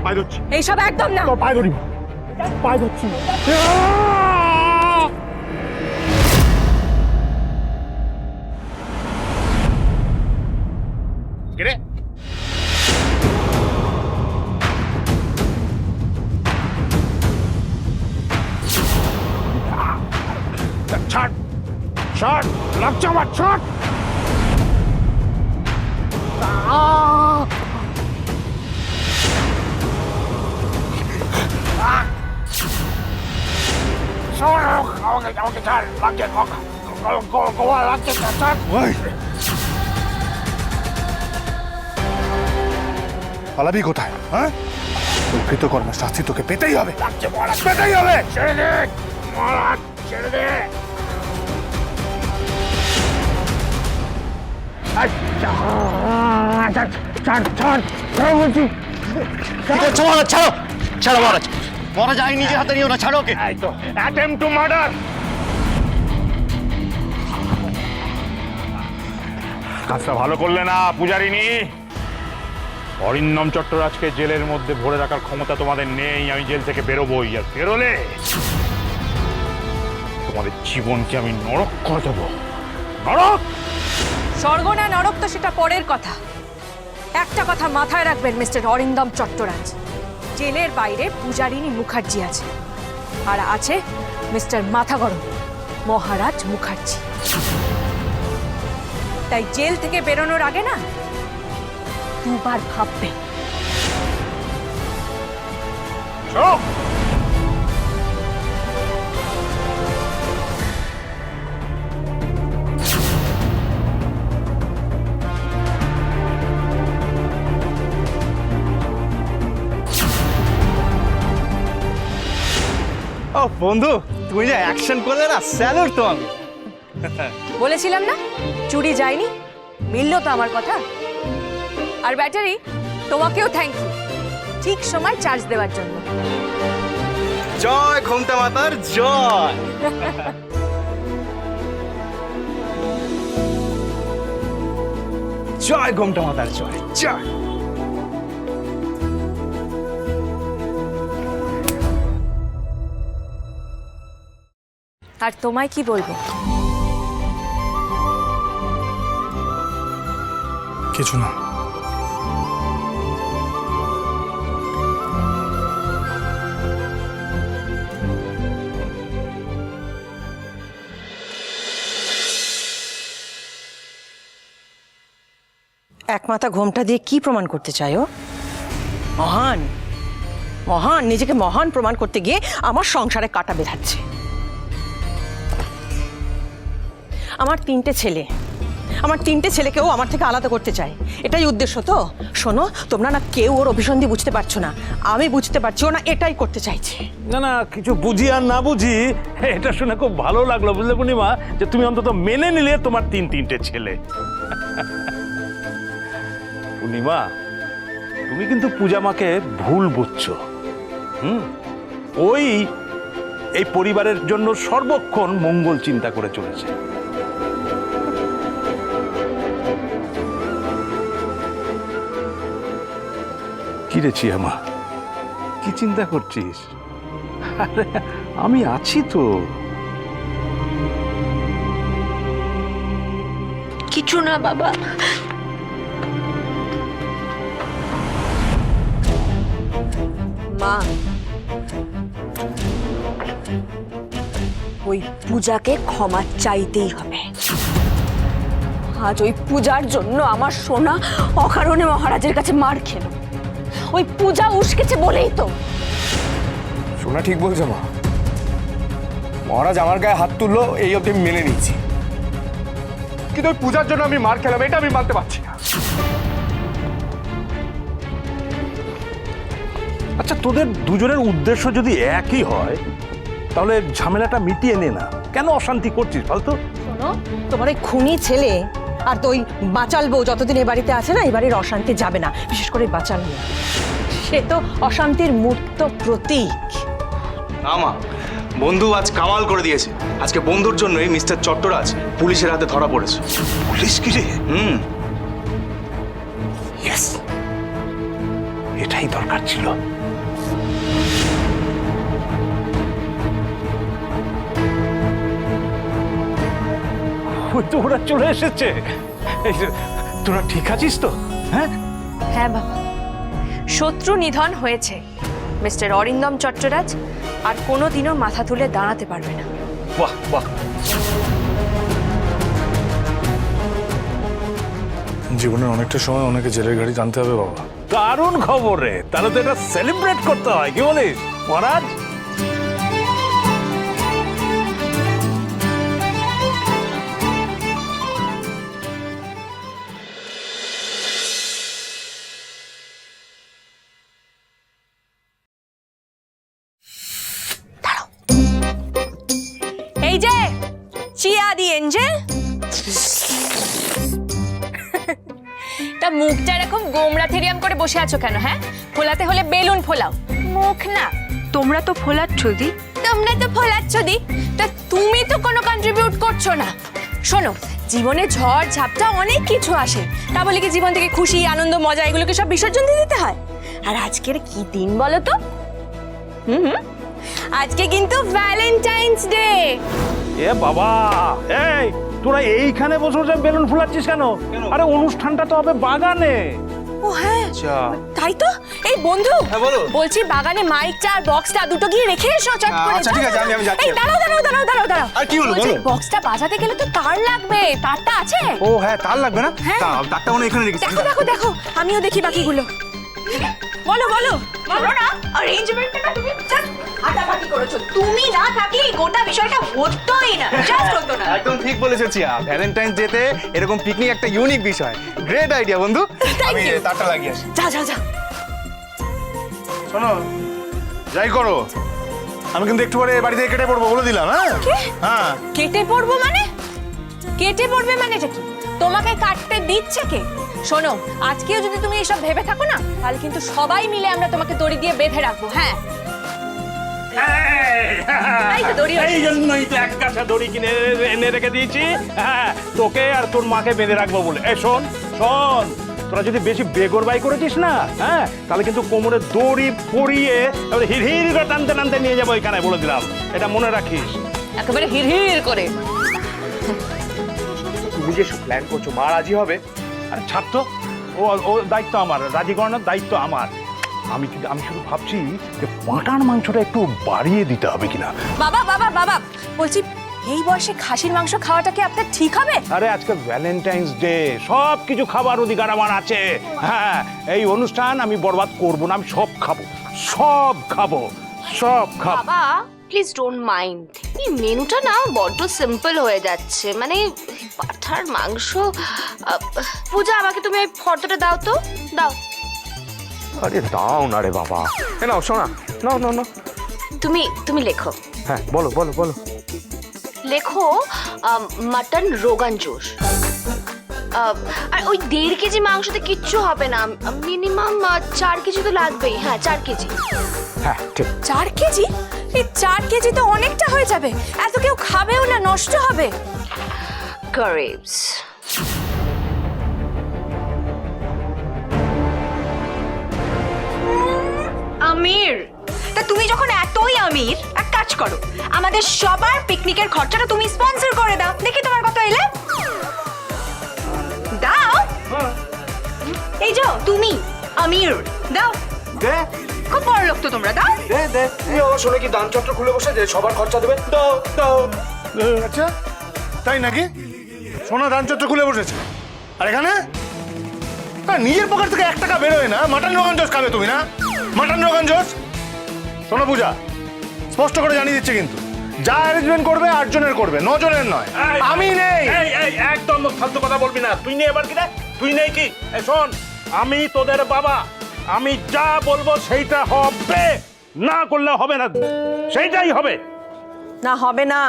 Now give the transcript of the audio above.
পায়ে ধরছি। এইসব একদম না। পায়ে ধরি, পায়ে ধরছি। কে ছাড়, ছাড়, লাগছে আমার, ছাড়। আমাকে ছাড়, লাগছে, গোয়া লাগছে, ছাড়। পালাবি কোথায়? হ্যাঁ, তোর কৃতকর্মের শাস্তি তোকে পেতেই হবে, পেতেই হবে। ছেড়ে দে মহারাজ, ছেড়ে দে। ছাড়, ছাড়, ছাড় বলছি। মহারাজ ছাড়ো, ছাড়ো মহারাজ, মহারাজ আইন নিজের হাতে নিও না, ছাড়ো ওকে। এই তো অ্যাটেম্প টু মার্ডার। কাজটা ভালো করলে না পূজারিনী। অরিন্দম চট্টরাজকে জেলের মধ্যে ভরে রাখার ক্ষমতা তোমাদের নেই। আমি জেল থেকে বেরোবই, আর বেরোলে তোমাদের জীবনকে আমি নরক করে দেবো। নরক। স্বর্গ না নরক তো সেটা পরের কথা। একটা কথা মাথায় রাখবেন মিস্টার অরিন্দম চট্টরাজ, জেলের বাইরে পূজারিনী মুখার্জি আছে, আর আছে মিস্টার মাথা গরম মহারাজ মুখার্জি। তাই জেল থেকে বেরোনোর আগে না দুবার ভাববেন। ও বন্ধু, তুমি যে অ্যাকশন করলে না, স্যালুট তো। আমি বলেছিলাম না চুরি যায়নি, মিললো তো আমার কথা। আর ব্যাটারি, তোমাকেও থ্যাংক ইউ ঠিক সময় চার্জ দেওয়ার জন্য। জয় ঘোমটা মাতার জয়। জয় ঘোমটা মাতার জয়, জয়। আর তোমায় কি বলবো? কিছু না। এক মাথা ঘোমটা দিয়ে কি প্রমাণ করতে চাও? মহান, মহান, নিজেকে মহান প্রমাণ করতে গিয়ে আমার সংসারে কাটা বেঁধাচ্ছে। আমার তিনটে ছেলেকেও আমার থেকে আলাদা করতে চাই, এটাই উদ্দেশ্য তো? শোনো, তোমরা না কেউ ওর অভিসন্ধি বুঝতে পারছো না, আমি বুঝতে পারছি ও না এটাই করতে চাইছে। না না, কিছু বুঝি আর না বুঝি, এটা শুনে খুব ভালো লাগলো বুঝলে পূর্ণিমা, যে তুমি অন্তত মেনে নিলে তোমার তিনটে ছেলে। পূর্ণিমা, তুমি কিন্তু পূজা মাকে ভুল বুঝছো। ওই এই পরিবারের জন্য সর্বক্ষণ মঙ্গল চিন্তা করে চলেছে। কি রে চিয়ামা, কি চিন্তা করছিস? আরে আমি আছি তো। কিছু না বাবা। মা, ওই পূজাকে ক্ষমা চাইতেই হবে। আজ ওই পূজার জন্য আমার সোনা অকারণে মহারাজের কাছে মার খেল। ওই পূজা উস্কেছে বলেই তো। শোনা ঠিক বলছো মা, মহারাজ আমার গায়ে হাত তুললো, এই অবধি আমি মেনে নিচ্ছি, কিন্তু ওই পূজার জন্য আমি মার খেলাম, এটা আমি মানতে পারছি না। আচ্ছা, তোদের দুজনের উদ্দেশ্য যদি একই হয় তাহলে ঝামেলাটা মিটিয়ে নে না, কেন অশান্তি করছিস ফালতু? শোনো, তোমার ওই খুনি ছেলে আর তো ওই বাচাল বউ যতদিন এ বাড়িতে আছে না, এই বাড়ির অশান্তি যাবে না। বিশেষ করে বাচাল বউ, সে তো অশান্তির মূর্ত প্রতীক। না মা, বন্ধু আজ কামাল করে দিয়েছে। আজকে বন্ধুর জন্যই মিস্টার চট্টরাজ পুলিশের হাতে ধরা পড়েছে। পুলিশ কি রে? হুম, ইয়েস, এটাই দরকার ছিল। ওই তো ওরা চলে এসেছে। এই যে, তোরা ঠিক আছিস তো? হ্যাঁ হ্যাঁ বাবা, শত্রু নিধন হয়েছে। মিস্টার অরিন্দম চট্টরাজ আর কোনোদিনও মাথা তুলে দাঁড়াতে পারবে না। বাহ বাহ, জীবনের অনেকটা সময় ওনাকে জেলের গাড়ি টানতে হবে বাবা। দারুণ খবর রে, তাহলে তো এটা সেলিব্রেট করতে হয়, কি বলিস মহারাজ? এই যে চিয়া দি এঞ্জেল, তা মুখটা এরকম গোমরা থেরিয়াম করে বসে আছো কেন? হ্যাঁ, ফোলাতে হলে বেলুন ফোলাও, মুখ না। তোমরা তো ফোলাচ্ছ দি। তোমরা তো ফোলাচ্ছ দি, তা তুমি তো কোনো কন্ট্রিবিউট করছো না। শোনো, জীবনে ঝড় ঝাপটা অনেক কিছু আসে, তা বলে কি জীবন থেকে খুশি আনন্দ মজা এগুলোকে সব বিসর্জন দিয়ে দিতে হয়? আর আজকের কি দিন বলো তো? আজকে কিন্তু ভ্যালেন্টাইন্স ডে। এ বাবা, এই তোরা এইখানে বসে বসে বেলুন ফুলাচ্ছিস কেন? আরে অনুষ্ঠানটা তো হবে বাগানে। ও হ্যাঁ, তাই তো। এই বন্ধু, হ্যাঁ, বলো। বলছি বাগানে মাইকটা আর বক্সটা দুটো গিয়ে রেখে এসো চট করে। আচ্ছা, ঠিক আছে, আমি যাচ্ছি। এই দাঁড়াও। আর কি হলো, বলছি, বলো। বক্সটা বাজাতে গেলে তো তার লাগবে, তারটা আছে? ও হ্যাঁ, তার লাগবে না? হ্যাঁ। তারটা মনে হয় এখানে রেখেছি। দেখো, আমিও দেখি বাকিগুলো। বলো না, অ্যারেঞ্জমেন্টটা তুমি জাস্ট হাঁটাহাঁটি করেছো। তুমি না থাকলে এই গোটা বিষয়টা হতোই না, জাস্ট হতো না। একদম ঠিক বলেছো চিয়া, ভ্যালেন্টাইন্স ডেতে এরকম পিকনিক একটা ইউনিক বিষয়। গ্রেট আইডিয়া বন্ধু। Thank আমি you. তারটা লাগিয়ে আসি। যা। শোনো, যাই করো, আমি কিন্তু একটু পরে বাড়ি থেকে কেটে পড়বো বলে দিলাম। হ্যাঁ হ্যাঁ। কেটে পড়বো মানে? কেটে পড়বে মানেটা কি? তোমাকে কাটতে দিচ্ছে কে? শোনো, আজকেও যদি তুমি এসব ভেবে থাকো না, তাহলে কিন্তু সবাই মিলে আমরা তোমাকে দড়ি দিয়ে বেঁধে রাখবো। হ্যাঁ, এই তো দড়ি এই জন্যই তো এক কাছা দড়ি কিনে এনে রেখে দিয়েছি। হ্যাঁ, তোকে আর তোর মাকে বেঁধে রাখবো বলে। এই শোন, তোরা যদি বেশি বেগরবাই করেছিস না, হ্যাঁ, তাহলে কিন্তু কোমরে দড়ি পরিয়ে হিড়হিড় করে টানতে নিয়ে যাবো এখানে, বলে দিলাম। এটা মনে রাখিস। একেবারে হিড়হিড় করে। তুমি যে প্ল্যান করছো, মা রাজি হবে? আরে ছাড় তো, ও দায়িত্ব আমার, রাজি করানোর দায়িত্ব আমার। আমি শুধু ভাবছি যে পাঁঠার মাংসটা একটু বাড়িয়ে দিতে হবে কিনা। বাবা, বলছি এই বয়সে খাসির মাংস খাওয়াটা কি আপনার ঠিক হবে? আরে আজকে ভ্যালেন্টাইন্স ডে, সব কিছু খাবার অধিকার আমার আছে। হ্যাঁ, এই অনুষ্ঠান আমি বরবাদ করব না, আমি সব খাবো। বাবা প্লিজ ডোন্ট মাইন্ড, এই মেনুটা না বড্ড সিম্পল হয়ে যাচ্ছে। মানে পাঠার মাংস। পূজা, আমাকে তুমি এই ফর্দটা দাও তো, দাও। আরে দাও না রে বাবা। নাও শোনা, নাও। তুমি লেখো। হ্যাঁ বলো। লেখো মাটন রোগান জোশ। আর ওই 1.5 কেজি মাংসতে কিচ্ছু হবে না, মিনিমাম 4 কেজি তো লাগবেই। হ্যাঁ, 4 কেজি। হ্যাঁ ঠিক। 4 কেজি? এই 4 কেজি তো অনেকটা হয়ে যাবে, এত কেউ খাবেও না, নষ্ট হবে। কারেবস। আমির, তা তুমি যখন এতই আমির, এক কাজ করো, আমাদের সবার পিকনিকের খরচাটা তুমি স্পন্সর করে দাও। দেখি তোমার কত এলে। দাও। এই যে তুমি আমির, দাও। দে খুব বড় লোক তো তোমরা, দাও। দে তুমি আমার শোনে কি দান চক্র খুলে বসে যে সবার খরচা দেবে? দাও। আচ্ছা তাই নাকি? সোনা দান চক্র খুলে বসেছে, আর এখানে নিজের পকেট থেকে 1 টাকা বেরোয় না। মাটন রোগান জোশ খাবে তুমি না? মাটন রোগান জোশ। শোনো পূজা, স্পষ্ট করে জানিয়ে দিচ্ছে কিন্তু, যা অ্যারেঞ্জমেন্ট করবে 8 জনের করবে, 9 জনের নয়। আমি নেই। এই একদম ফালতু কথা বলবি না। তুই নেই এবার কি রে? তুই নেই কি? এই শোন, আমি তোদের বাবা, আমি যা বলবো সেইটা হবে, না করলে হবে না, সেইটাই হবে। না, হবে না।